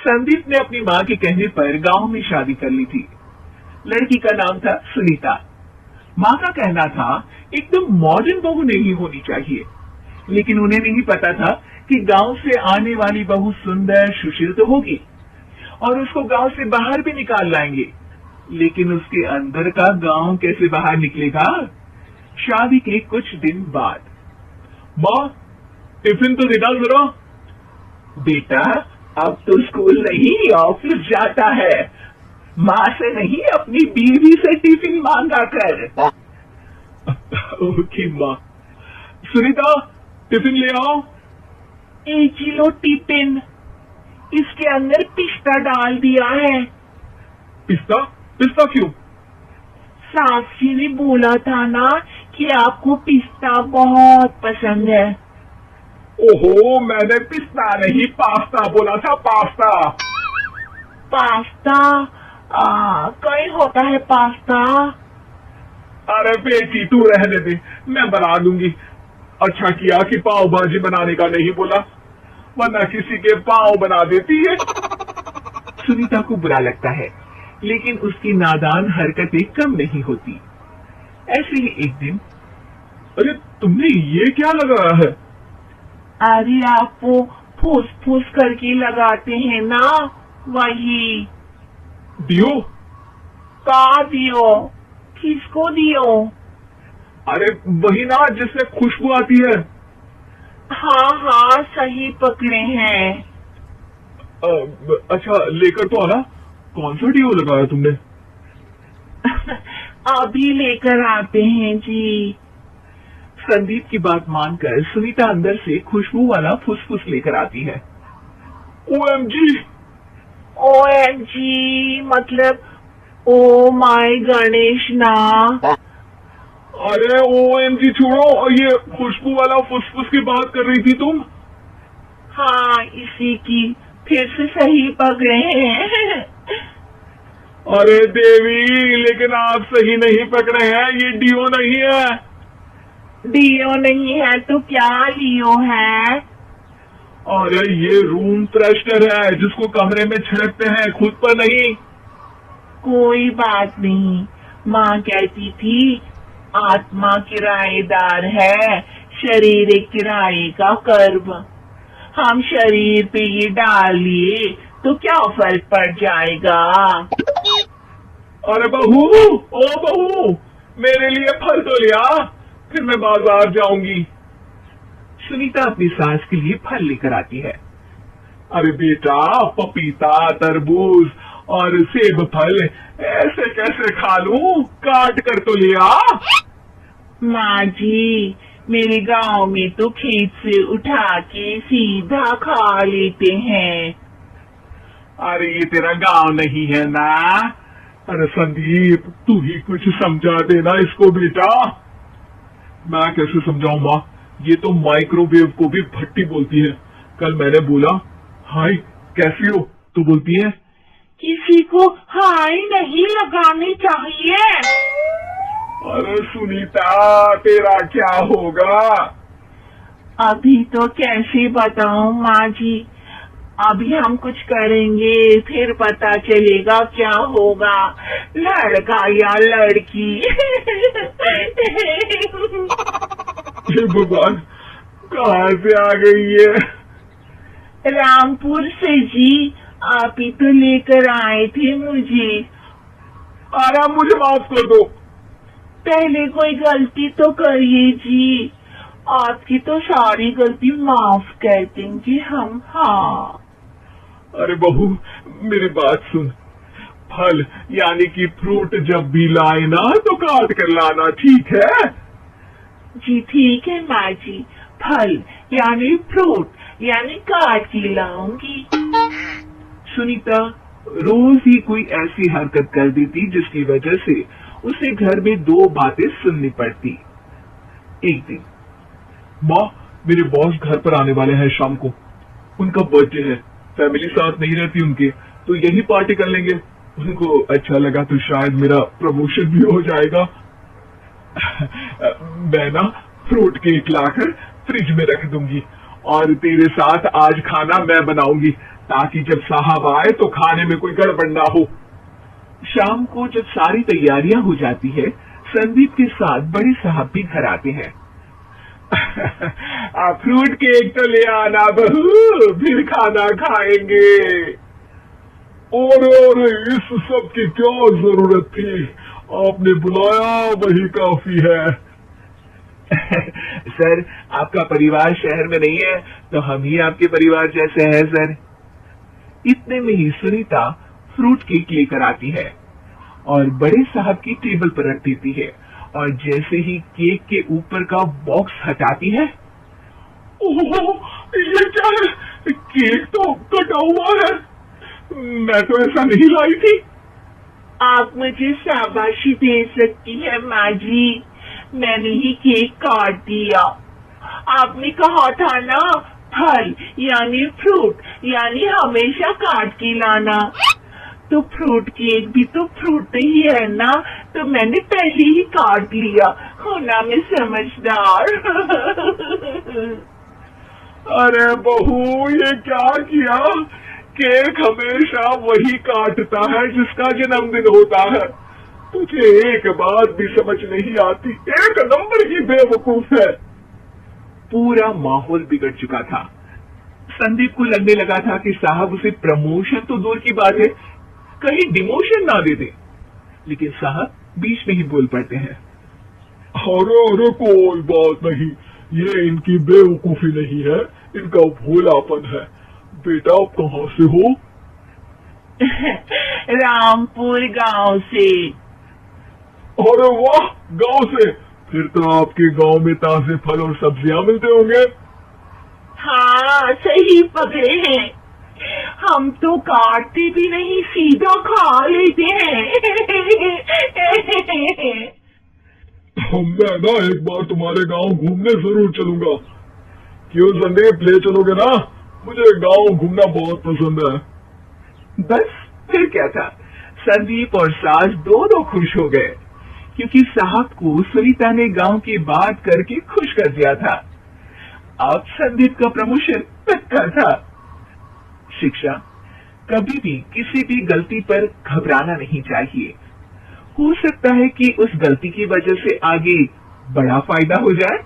संदीप ने अपनी माँ के कहने पर गांव में शादी कर ली थी। लड़की का नाम था सुनीता। माँ का कहना था एकदम मॉडर्न बहू नहीं होनी चाहिए, लेकिन उन्हें नहीं पता था कि गांव से आने वाली बहू सुंदर सुशील तो होगी और उसको गांव से बाहर भी निकाल लाएंगे, लेकिन उसके अंदर का गांव कैसे बाहर निकलेगा। शादी के कुछ दिन बाद, माँ टिफिन तो देना जरा। बेटा अब तो स्कूल नहीं ऑफिस जाता है, माँ से नहीं अपनी बीवी से टिफिन मांगा कर। ओके माँ। सुनीता टिफिन ले आओ। 1 किलो टिफिन, इसके अंदर पिस्ता डाल दिया है। पिस्ता? पिस्ता क्यों? साक्षी ने बोला था ना कि आपको पिस्ता बहुत पसंद है। ओहो, मैंने पिस्ता नहीं पास्ता बोला था, पास्ता। पास्ता? कहीं होता है पास्ता? अरे बेटी तू रहने दे, मैं बना दूंगी। अच्छा किया कि पाव भाजी बनाने का नहीं बोला, वरना किसी के पाव बना देती है। सुनीता को बुरा लगता है, लेकिन उसकी नादान हरकतें कम नहीं होती। ऐसे ही एक दिन, अरे तुमने ये क्या लगाया है? अरे आप वो फूस फूस करके लगाते हैं ना, वही। दियो? का दियो? किसको दियो? अरे वही ना जिससे खुशबू आती है। हाँ हाँ सही पकड़े हैं। अच्छा लेकर तो आना। कौन सा डियो लगाया तुमने? अभी लेकर आते हैं जी। संदीप की बात मानकर सुनीता अंदर से खुशबू वाला फुसफुस लेकर आती है। OMG! OMG मतलब ओ माय गणेश ना। अरे OMG छोड़ो, ये खुशबू वाला फुसफुस की बात कर रही थी तुम? हाँ इसी की, फिर से सही पकड़े हैं। अरे देवी, लेकिन आप सही नहीं पकड़े हैं, ये डियो नहीं है। डियो नहीं है तो क्या लियो है? अरे ये रूम फ्रेशनर है जिसको कमरे में छिड़कते हैं, खुद पर नहीं। कोई बात नहीं, माँ कहती थी आत्मा किराएदार है, शरीर एक किराए का कर्म। हम शरीर पे ये डाल लिए तो क्या फर्क पड़ जाएगा। अरे बहू, ओ बहू, मेरे लिए फल तो लिया, फिर मैं बाजार जाऊंगी। सुनीता अपनी सास के लिए फल लेकर आती है। अरे बेटा पपीता, तरबूज और सेब फल ऐसे कैसे खा लूं, काट कर तो लिया। माँ जी मेरे गांव में तो खेत से उठा के सीधा खा लेते हैं। अरे ये तेरा गांव नहीं है ना। अरे संदीप तू ही कुछ समझा देना इसको बेटा। मैं कैसे समझाऊं माँ, ये तो माइक्रोवेव को भी भट्टी बोलती है। कल मैंने बोला हाय कैसी हो तो बोलती है किसी को हाय नहीं लगानी चाहिए। अरे सुनीता तेरा क्या होगा? अभी तो कैसे बताऊं माँ जी, अभी हम कुछ करेंगे फिर पता चलेगा क्या होगा, लड़का या लड़की। हे भगवान कहाँ से आ गई ये? रामपुर से जी, आप ही तो लेकर आए थे मुझे। अरे मुझे माफ कर दो। पहले कोई गलती तो करिए जी, आपकी तो सारी गलती माफ कर देंगे हम। हाँ अरे बहू मेरी बात सुन, फल यानी कि फ्रूट जब भी लाए ना तो काट कर लाना, ठीक है? जी ठीक है माँ जी, फल यानी फ्रूट यानी काट के लाऊंगी। सुनीता रोज ही कोई ऐसी हरकत कर देती जिसकी वजह से उसे घर में 2 बातें सुननी पड़ती। एक दिन, माँ मेरे बॉस घर पर आने वाले हैं शाम को, उनका बर्थडे है, फैमिली साथ नहीं रहती उनके, तो यही पार्टी कर लेंगे। उनको अच्छा लगा तो शायद मेरा प्रमोशन भी हो जाएगा। मैं ना फ्रूट केक लाकर फ्रिज में रख दूंगी और तेरे साथ आज खाना मैं बनाऊंगी ताकि जब साहब आए तो खाने में कोई गड़बड़ ना हो। शाम को जब सारी तैयारियां हो जाती है, संदीप के साथ बड़े साहब भी घर आते हैं। फ्रूट केक तो ले आना बहू, फिर खाना खाएंगे। और इस सब की क्या जरूरत थी, आपने बुलाया वही काफी है। सर, आपका परिवार शहर में नहीं है तो हम ही आपके परिवार जैसे हैं सर। इतने में ही सुनीता फ्रूट केक लेकर आती है और बड़े साहब की टेबल पर रख देती है, और जैसे ही केक के ऊपर का बॉक्स हटाती है, ओह, ये क्या है? केक तो कटा हुआ है, मैं तो ऐसा नहीं लाई थी। आप मुझे शाबाशी दे सकती है माँ जी, मैंने ही केक काट दिया। आपने कहा था ना, फल यानी फ्रूट यानी हमेशा काट के लाना, तो फ्रूट केक भी तो फ्रूट ही है ना, तो मैंने पहले ही काट लिया। होना मैं समझदार। अरे बहू, ये क्या किया? केक हमेशा वही काटता है जिसका जन्मदिन होता है। तुझे एक बात भी समझ नहीं आती, एक नंबर की बेवकूफ है। पूरा माहौल बिगड़ चुका था। संदीप को लगने लगा था कि साहब उसे प्रमोशन तो दूर की बात है, कहीं डिमोशन ना दे दे, लेकिन साहब बीच में ही बोल पड़ते हैं। अरे कोई बात नहीं, ये इनकी बेवकूफी नहीं है, इनका भोलापन है। बेटा, आप कहाँ से हो? रामपुर गांव से। अरे वाह, गांव से? फिर तो आपके गांव में ताजे फल और सब्जियां मिलते होंगे। हाँ, सही पकड़े हैं, हम तो काटते भी नहीं, सीधा खा लेते हैं। मैं ना एक बार तुम्हारे गांव घूमने जरूर चलूंगा। क्यों संदीप, ले चलोगे ना? मुझे गांव घूमना बहुत पसंद है। बस फिर क्या था, संदीप और सास दोनों खुश हो गए, क्योंकि साहब को सुनीता ने गांव की बात करके खुश कर दिया था। अब संदीप का प्रमोशन पक्का था। शिक्षा, कभी भी किसी भी गलती पर घबराना नहीं चाहिए। हो सकता है कि उस गलती की वजह से आगे बड़ा फायदा हो जाए।